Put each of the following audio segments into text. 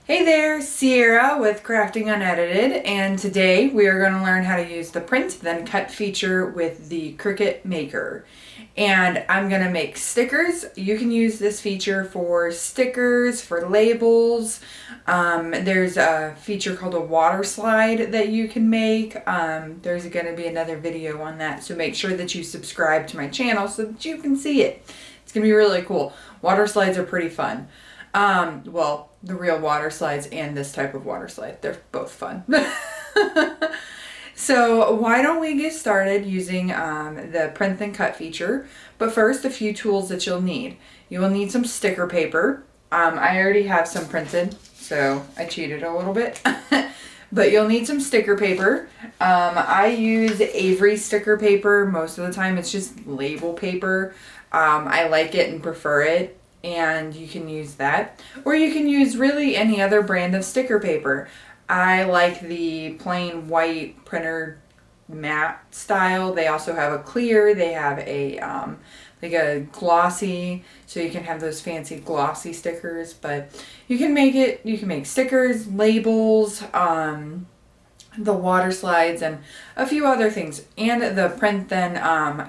Hey there, Sierra with Crafting Unedited, and today we are going to learn how to use the print then cut feature with the Cricut Maker. And I'm going to make stickers. You can use this feature for stickers, for labels. There's a feature called a water slide that you can make. There's going to be another video on that, so make sure that you subscribe to my channel so that you can see it. It's going to be really cool. Water slides are pretty fun. Well, the real water slides and this type of water slide, they're both fun. So why don't we get started using the print and cut feature. But first, a few tools that you'll need. You will need some sticker paper. I already have some printed, so I cheated a little bit. But you'll need some sticker paper. I use Avery sticker paper most of the time. It's just label paper. I like it and prefer it, and you can use that. Or you can use really any other brand of sticker paper. I like the plain white printer matte style. They also have a clear. They have a like a glossy, so you can have those fancy glossy stickers. But you can make it. You can make stickers, labels, the water slides, and a few other things. And the print then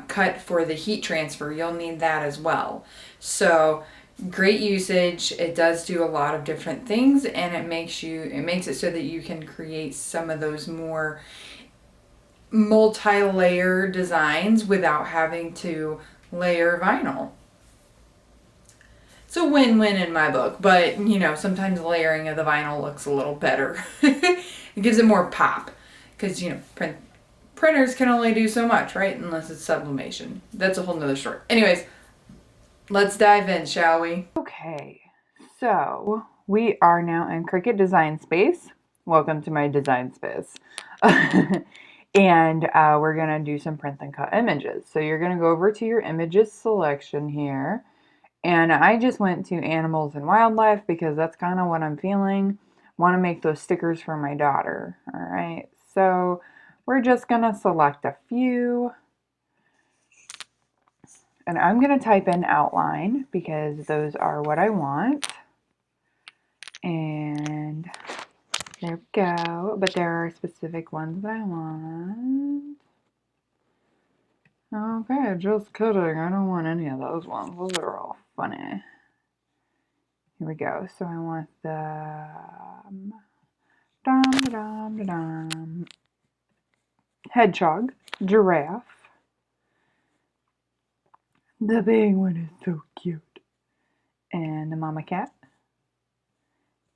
cut for the heat transfer. You'll need that as well. So great usage. It does do a lot of different things, and it makes it so that you can create some of those more multi-layer designs without having to layer vinyl. It's a win-win in my book, but you know, sometimes the layering of the vinyl looks a little better. It gives it more pop, because you know, printers can only do so much, right? Unless it's sublimation. That's a whole nother story. Anyways, let's dive in, shall we? Okay, so we are now in Cricut Design Space. Welcome to my design space. And we're going to do some print and cut images. So you're going to go over to your images selection here. And I just went to animals and wildlife because that's kind of what I'm feeling. Want to make those stickers for my daughter. All right, so we're just going to select a few. And I'm going to type in outline because those are what I want. And there we go. But there are specific ones that I want. Okay, just kidding. I don't want any of those ones. Those are all funny. Here we go. So I want the hedgehog, giraffe. The big one is so cute. And the mama cat.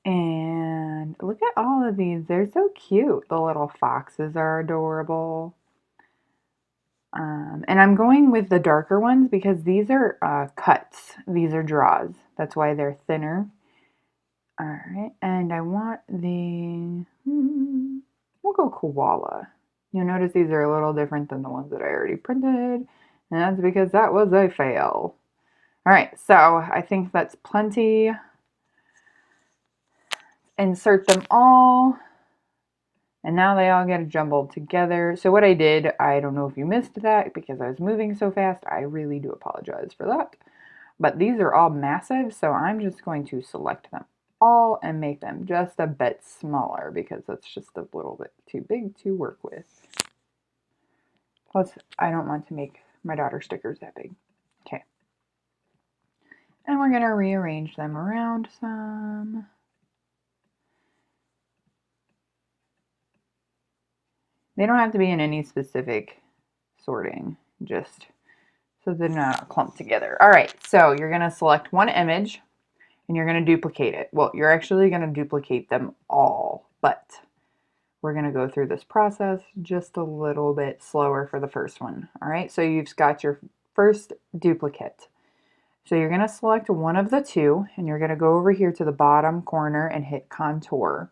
And look at all of these. They're so cute. The little foxes are adorable. And I'm going with the darker ones because these are cuts. These are draws. That's why they're thinner. Alright, and I want we'll go koala. You'll notice these are a little different than the ones that I already printed. And that's because that was a fail. Alright, so I think that's plenty. Insert them all. And now they all get jumbled together. So what I did, I don't know if you missed that because I was moving so fast. I really do apologize for that. But these are all massive, so I'm just going to select them all and make them just a bit smaller because that's just a little bit too big to work with. Plus, I don't want to make my daughter stickers that big. Okay. And we're going to rearrange them around some. They don't have to be in any specific sorting, just so they're not clumped together. All right, so you're going to select one image and you're going to duplicate it. Well, you're actually going to duplicate them all, but we're going to go through this process just a little bit slower for the first one. All right, so you've got your first duplicate. So you're going to select one of the two and you're going to go over here to the bottom corner and hit contour.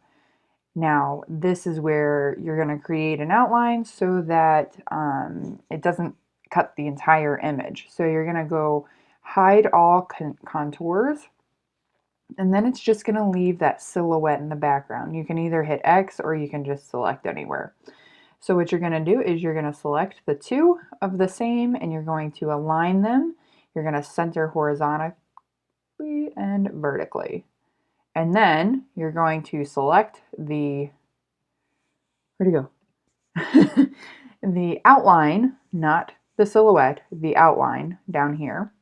Now, this is where you're going to create an outline so that it doesn't cut the entire image. So you're going to go hide all contours, and then it's just going to leave that silhouette in the background. You can either hit X or you can just select anywhere. So what you're going to do is you're going to select the two of the same and you're going to align them. You're going to center horizontally and vertically. And then you're going to select the, where'd it go? The outline, not the silhouette, the outline down here.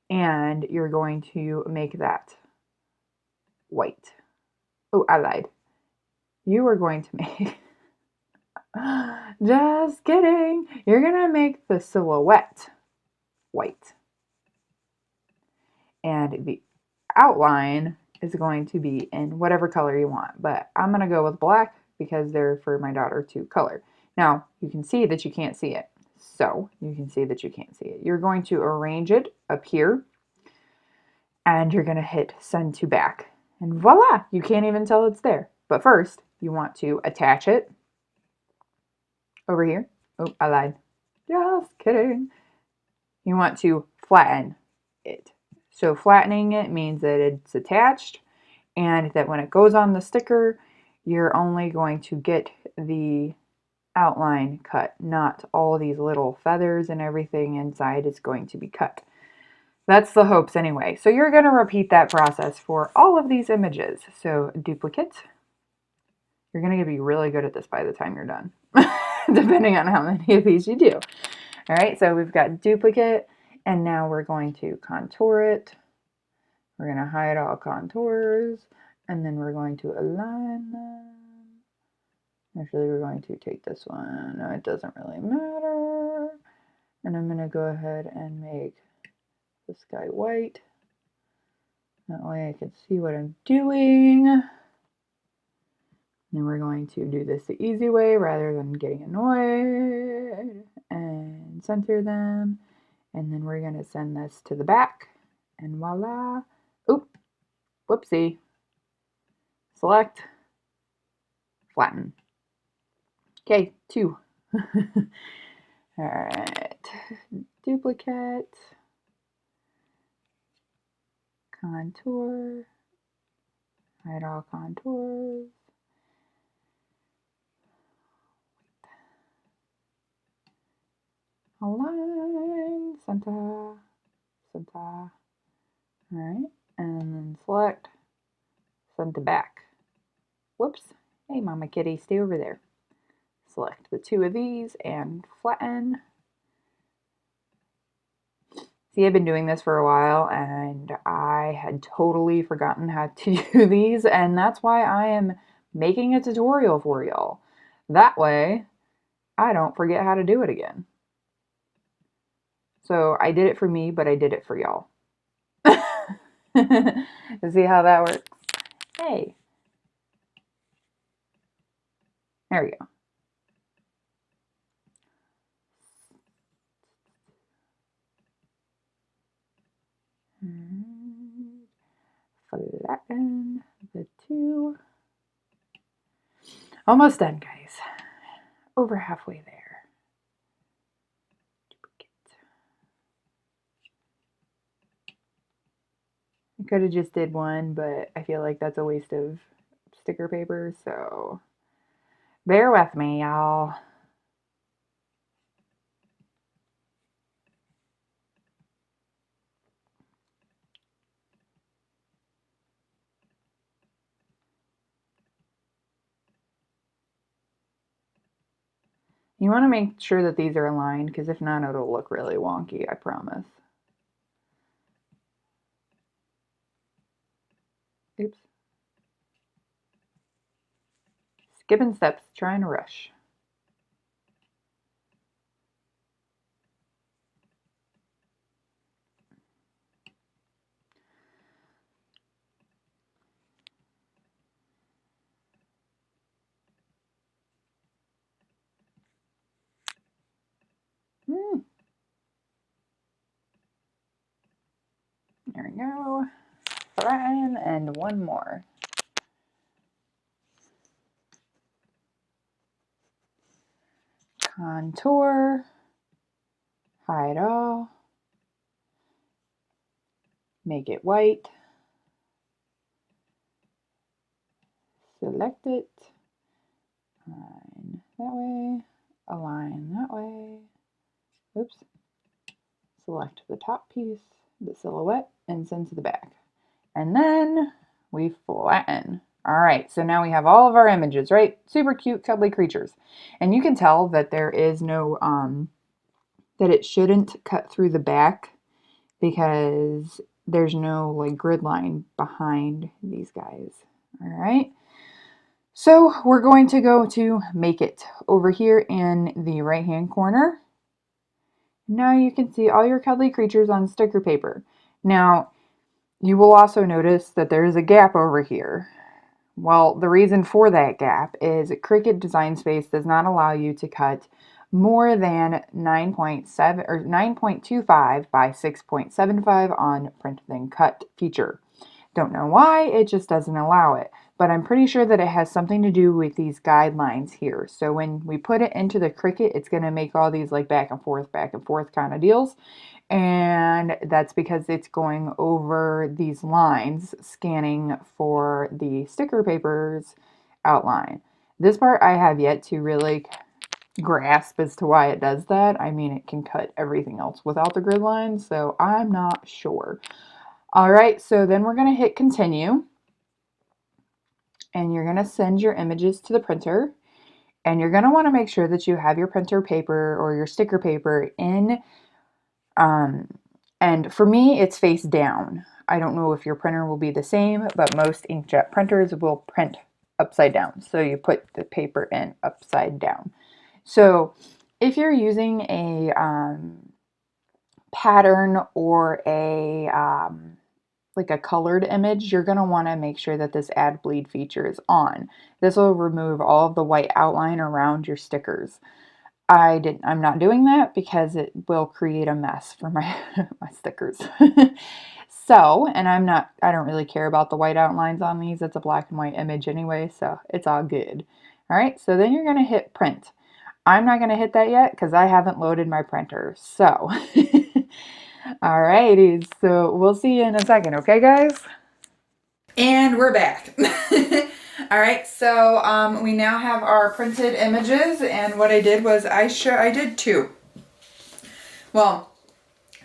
And you're going to make that white. Oh, I lied. You are going to make, just kidding. You're going to make the silhouette white. And the outline is going to be in whatever color you want, but I'm going to go with black because they're for my daughter to color. Now, you can see that you can't see it. So, you can see that you can't see it. You're going to arrange it up here, and you're going to hit send to back. And voila, you can't even tell it's there. But first, you want to attach it over here. Oh, I lied. Just kidding. You want to flatten it. So flattening it means that it's attached and that when it goes on the sticker, you're only going to get the outline cut, not all these little feathers and everything inside is going to be cut. That's the hopes anyway. So you're going to repeat that process for all of these images. So duplicate. You're going to be really good at this by the time you're done, depending on how many of these you do. All right, so we've got duplicate, and now we're going to contour it. We're going to hide all contours, and then we're going to align them. Actually, we're going to take this one. No, it doesn't really matter. And I'm going to go ahead and make this guy white. That way I can see what I'm doing. Then we're going to do this the easy way rather than getting annoyed, and center them. And then we're going to send this to the back, and voila. Oop, whoopsie. Select, flatten. Okay, 2. All right, duplicate, contour, hide all contours. Align, center, center. All right, and then select, send to back. Whoops. Hey, Mama Kitty, stay over there. Select the 2 of these and flatten. See, I've been doing this for a while and I had totally forgotten how to do these, and that's why I am making a tutorial for y'all. That way, I don't forget how to do it again. So I did it for me, but I did it for y'all. See how that works? Hey. There we go. Flatten the 2. Almost done, guys. Over halfway there. I could have just did one, but I feel like that's a waste of sticker paper, so bear with me, y'all. You want to make sure that these are aligned, because if not, it'll look really wonky, I promise. Oops. Skipping steps, trying to rush. There we go. Flatten, and one more. Contour, hide all, make it white, select it, align that way, align that way, oops, select the top piece, the silhouette, and send to the back. And then we flatten. All right, so now we have all of our images, right? Super cute, cuddly creatures. And you can tell that there is no, that it shouldn't cut through the back because there's no like grid line behind these guys. All right. So we're going to go to make it over here in the right hand corner. Now you can see all your cuddly creatures on sticker paper. Now you will also notice that there is a gap over here. Well, the reason for that gap is Cricut Design Space does not allow you to cut more than 9.7 or 9.25 by 6.75 on print then cut feature. Don't know why, it just doesn't allow it. But I'm pretty sure that it has something to do with these guidelines here. So when we put it into the Cricut, it's going to make all these like back and forth kind of deals. And that's because it's going over these lines, scanning for the sticker paper's outline. This part I have yet to really grasp as to why it does that. I mean, it can cut everything else without the grid lines, so I'm not sure. All right, so then we're going to hit continue. And you're going to send your images to the printer. And you're going to want to make sure that you have your printer paper or your sticker paper in, and for me, it's face down. I don't know if your printer will be the same, but most inkjet printers will print upside down. So you put the paper in upside down. So if you're using a pattern or a like a colored image, you're going to want to make sure that this add bleed feature is on. This will remove all of the white outline around your stickers. I'm not doing that because it will create a mess for my my stickers. So, and I don't really care about the white outlines on these. It's a black and white image anyway, so it's all good. All right, so then you're going to hit print. I'm not going to hit that yet because I haven't loaded my printer. So, all righty, so we'll see you in a second, okay, guys? And we're back. All right, so we now have our printed images, and what I did was I did two. Well,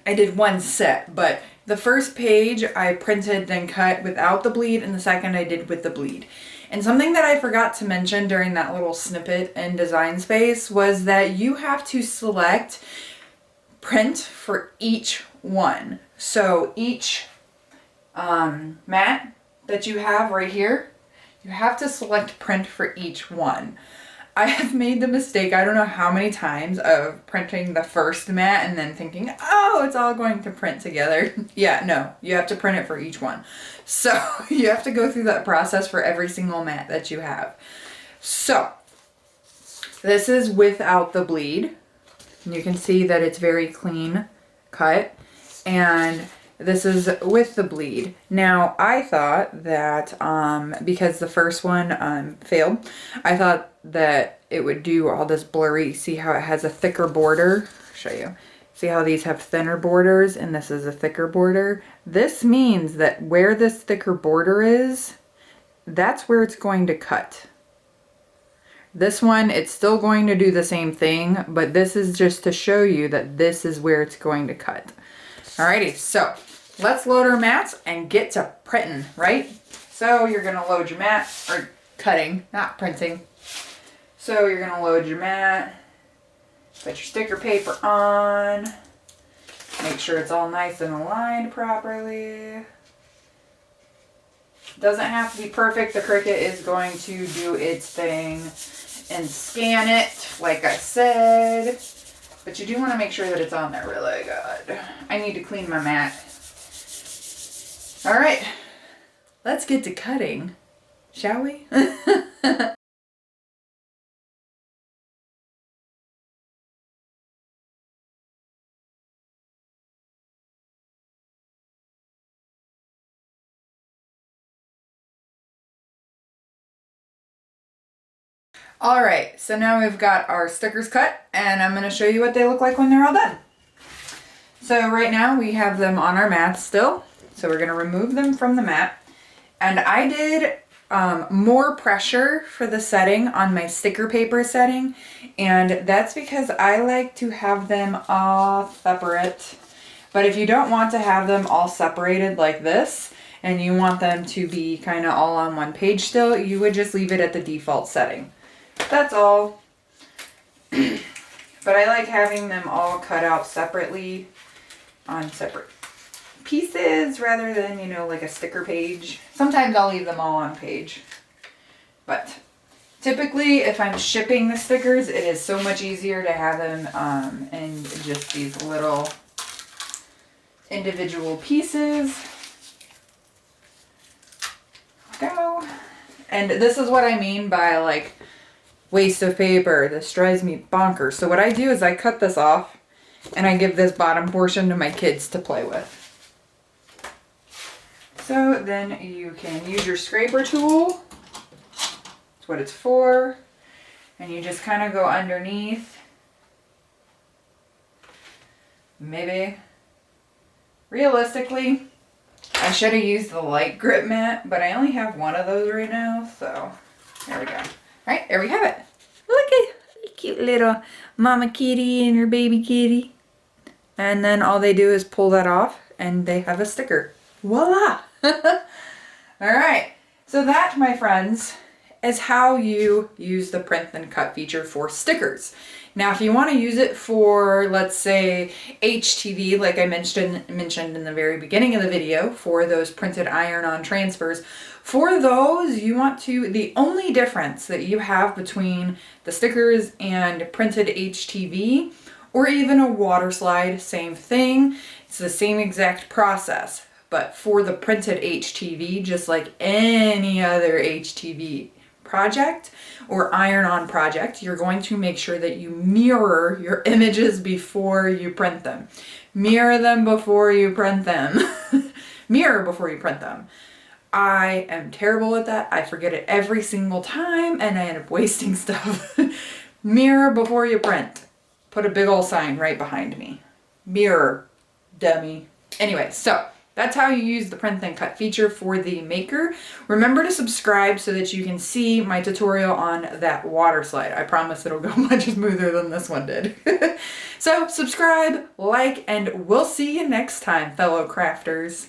I did one set, but the first page I printed then cut without the bleed, and the second I did with the bleed. And something that I forgot to mention during that little snippet in Design Space was that you have to select print for each one. So each mat that you have right here, you have to select print for each one. I have made the mistake, I don't know how many times, of printing the first mat and then thinking, oh, it's all going to print together. Yeah, no, you have to print it for each one. So you have to go through that process for every single mat that you have. So this is without the bleed. You can see that it's very clean cut. And this is with the bleed. Now, I thought that because the first one failed, I thought that it would do all this blurry. See how it has a thicker border? I'll show you. See how these have thinner borders and this is a thicker border? This means that where this thicker border is, that's where it's going to cut. This one, it's still going to do the same thing, but this is just to show you that this is where it's going to cut. Alrighty, so let's load our mats and get to printing, right? So you're gonna load your mat, or cutting, not printing. So you're gonna load your mat, put your sticker paper on, make sure it's all nice and aligned properly. Doesn't have to be perfect. The Cricut is going to do its thing and scan it, like I said. But you do want to make sure that it's on there really good. I need to clean my mat. All right, let's get to cutting, shall we? All right, so now we've got our stickers cut, and I'm going to show you what they look like when they're all done. So right now we have them on our mat still, so we're going to remove them from the mat. And I did more pressure for the setting on my sticker paper setting, and that's because I like to have them all separate. But if you don't want to have them all separated like this, and you want them to be kind of all on one page still, you would just leave it at the default setting. That's all. But I like having them all cut out separately on separate pieces rather than, you know, like a sticker page. Sometimes I'll leave them all on page. But typically, if I'm shipping the stickers, it is so much easier to have them in just these little individual pieces. Go. And this is what I mean by like waste of paper. This drives me bonkers. So what I do is I cut this off and I give this bottom portion to my kids to play with. So then you can use your scraper tool. That's what it's for. And you just kind of go underneath. Maybe. Realistically, I should have used the light grip mat, but I only have one of those right now, so there we go. All right, there we have it. Look at cute little mama kitty and her baby kitty. And then all they do is pull that off and they have a sticker. Voila! All right, so that, my friends, is how you use the print and cut feature for stickers. Now, if you want to use it for, let's say, HTV, like I mentioned in the very beginning of the video, for those printed iron-on transfers, for those, you want to, the only difference that you have between the stickers and printed HTV, or even a water slide, same thing, it's the same exact process. But for the printed HTV, just like any other HTV project or iron-on project, you're going to make sure that you mirror your images before you print them. Mirror them before you print them. Mirror before you print them. I am terrible at that. I forget it every single time and I end up wasting stuff. Mirror before you print. Put a big old sign right behind me. Mirror, dummy. Anyway, so that's how you use the print and cut feature for the Maker. Remember to subscribe so that you can see my tutorial on that water slide. I promise it'll go much smoother than this one did. So subscribe, like, and we'll see you next time, fellow crafters.